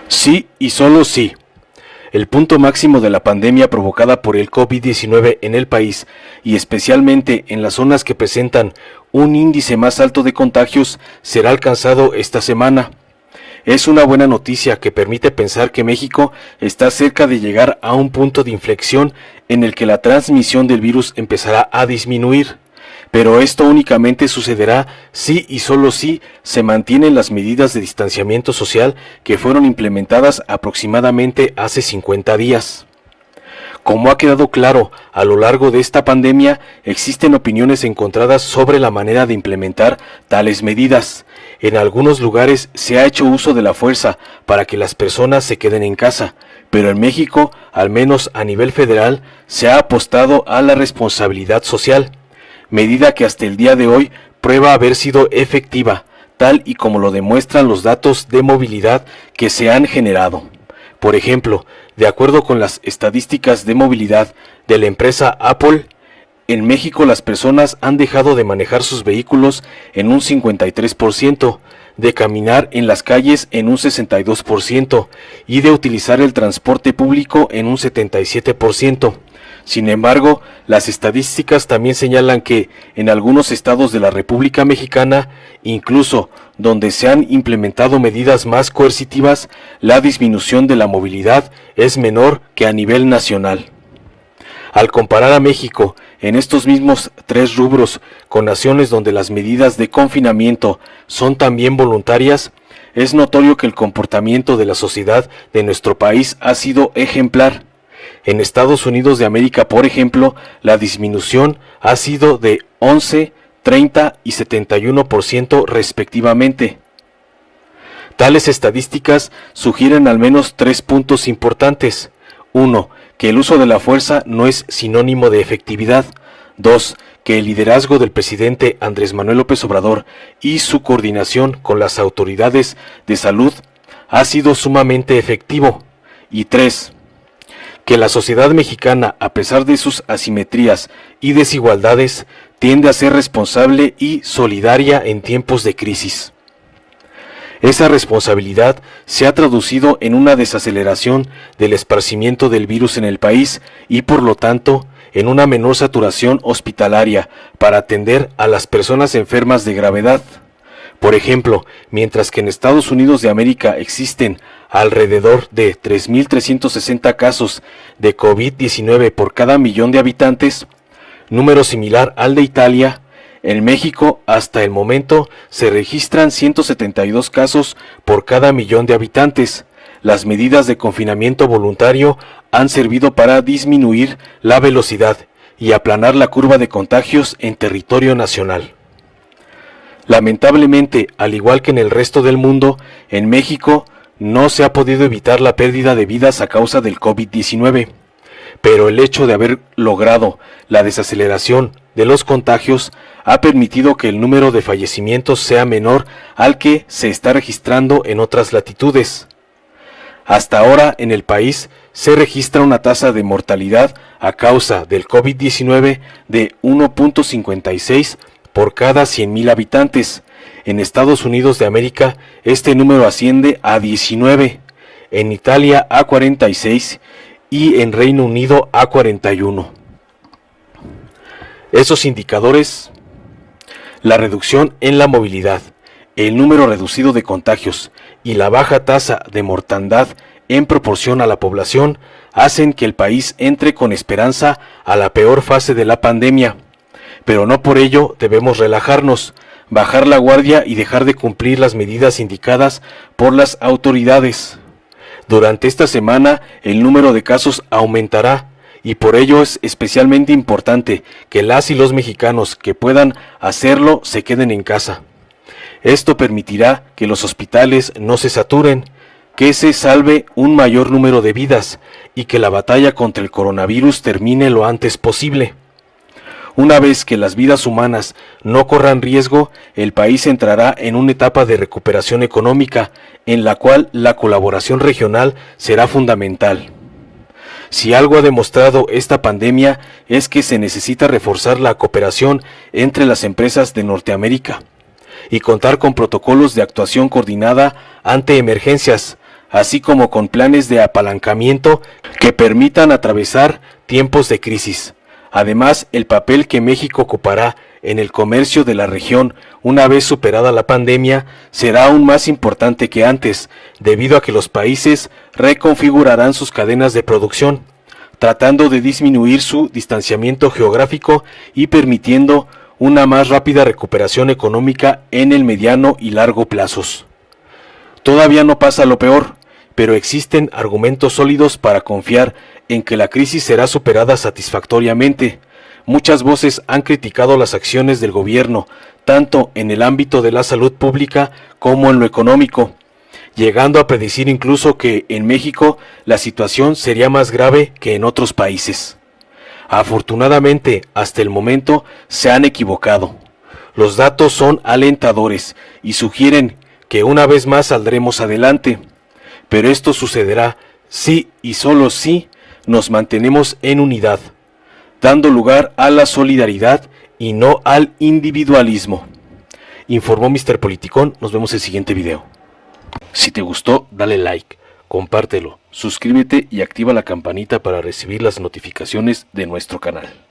Sí y solo sí. El punto máximo de la pandemia provocada por el COVID-19 en el país, y especialmente en las zonas que presentan un índice más alto de contagios, será alcanzado esta semana. Es una buena noticia que permite pensar que México está cerca de llegar a un punto de inflexión en el que la transmisión del virus empezará a disminuir. Pero esto únicamente sucederá si y solo si se mantienen las medidas de distanciamiento social que fueron implementadas aproximadamente hace 50 días. Como ha quedado claro a lo largo de esta pandemia, existen opiniones encontradas sobre la manera de implementar tales medidas. En algunos lugares se ha hecho uso de la fuerza para que las personas se queden en casa, pero en México, al menos a nivel federal, se ha apostado a la responsabilidad social, medida que hasta el día de hoy prueba haber sido efectiva, tal y como lo demuestran los datos de movilidad que se han generado. Por ejemplo, de acuerdo con las estadísticas de movilidad de la empresa Apple, en México las personas han dejado de manejar sus vehículos en un 53%, de caminar en las calles en un 62% y de utilizar el transporte público en un 77%. Sin embargo, las estadísticas también señalan que en algunos estados de la República Mexicana, incluso donde se han implementado medidas más coercitivas, la disminución de la movilidad es menor que a nivel nacional. Al comparar a México en estos mismos tres rubros con naciones donde las medidas de confinamiento son también voluntarias, es notorio que el comportamiento de la sociedad de nuestro país ha sido ejemplar. En Estados Unidos de América, por ejemplo, la disminución ha sido de 11, 30 y 71% respectivamente. Tales estadísticas sugieren al menos 3 puntos importantes. 1. Que el uso de la fuerza no es sinónimo de efectividad. 2. Que el liderazgo del presidente Andrés Manuel López Obrador y su coordinación con las autoridades de salud ha sido sumamente efectivo. Y 3. Que la sociedad mexicana, a pesar de sus asimetrías y desigualdades, tiende a ser responsable y solidaria en tiempos de crisis. Esa responsabilidad se ha traducido en una desaceleración del esparcimiento del virus en el país y, por lo tanto, en una menor saturación hospitalaria para atender a las personas enfermas de gravedad. Por ejemplo, mientras que en Estados Unidos de América existen alrededor de 3.360 casos de COVID-19 por cada millón de habitantes, número similar al de Italia, en México hasta el momento se registran 172 casos por cada millón de habitantes. Las medidas de confinamiento voluntario han servido para disminuir la velocidad y aplanar la curva de contagios en territorio nacional. Lamentablemente, al igual que en el resto del mundo, en México no se ha podido evitar la pérdida de vidas a causa del COVID-19, pero el hecho de haber logrado la desaceleración de los contagios ha permitido que el número de fallecimientos sea menor al que se está registrando en otras latitudes. Hasta ahora en el país se registra una tasa de mortalidad a causa del COVID-19 de 1.56 por cada 100.000 habitantes. En Estados Unidos de América este número asciende a 19, en Italia a 46 y en Reino Unido a 41. Esos indicadores: la reducción en la movilidad, el número reducido de contagios y la baja tasa de mortandad en proporción a la población hacen que el país entre con esperanza a la peor fase de la pandemia. Pero no por ello debemos relajarnos, bajar la guardia y dejar de cumplir las medidas indicadas por las autoridades. Durante esta semana el número de casos aumentará y por ello es especialmente importante que las y los mexicanos que puedan hacerlo se queden en casa. Esto permitirá que los hospitales no se saturen, que se salve un mayor número de vidas y que la batalla contra el coronavirus termine lo antes posible. Una vez que las vidas humanas no corran riesgo, el país entrará en una etapa de recuperación económica, en la cual la colaboración regional será fundamental. Si algo ha demostrado esta pandemia es que se necesita reforzar la cooperación entre las empresas de Norteamérica y contar con protocolos de actuación coordinada ante emergencias, así como con planes de apalancamiento que permitan atravesar tiempos de crisis. Además, el papel que México ocupará en el comercio de la región una vez superada la pandemia será aún más importante que antes, debido a que los países reconfigurarán sus cadenas de producción, tratando de disminuir su distanciamiento geográfico y permitiendo una más rápida recuperación económica en el mediano y largo plazos. Todavía no pasa lo peor, pero existen argumentos sólidos para confiar en que la crisis será superada satisfactoriamente. Muchas voces han criticado las acciones del gobierno, tanto en el ámbito de la salud pública como en lo económico, llegando a predecir incluso que en México la situación sería más grave que en otros países. Afortunadamente, hasta el momento se han equivocado. Los datos son alentadores y sugieren que una vez más saldremos adelante, pero esto sucederá si y solo si nos mantenemos en unidad, dando lugar a la solidaridad y no al individualismo. Informó Mr. Politicón, nos vemos en el siguiente video. Si te gustó, dale like, compártelo, suscríbete y activa la campanita para recibir las notificaciones de nuestro canal.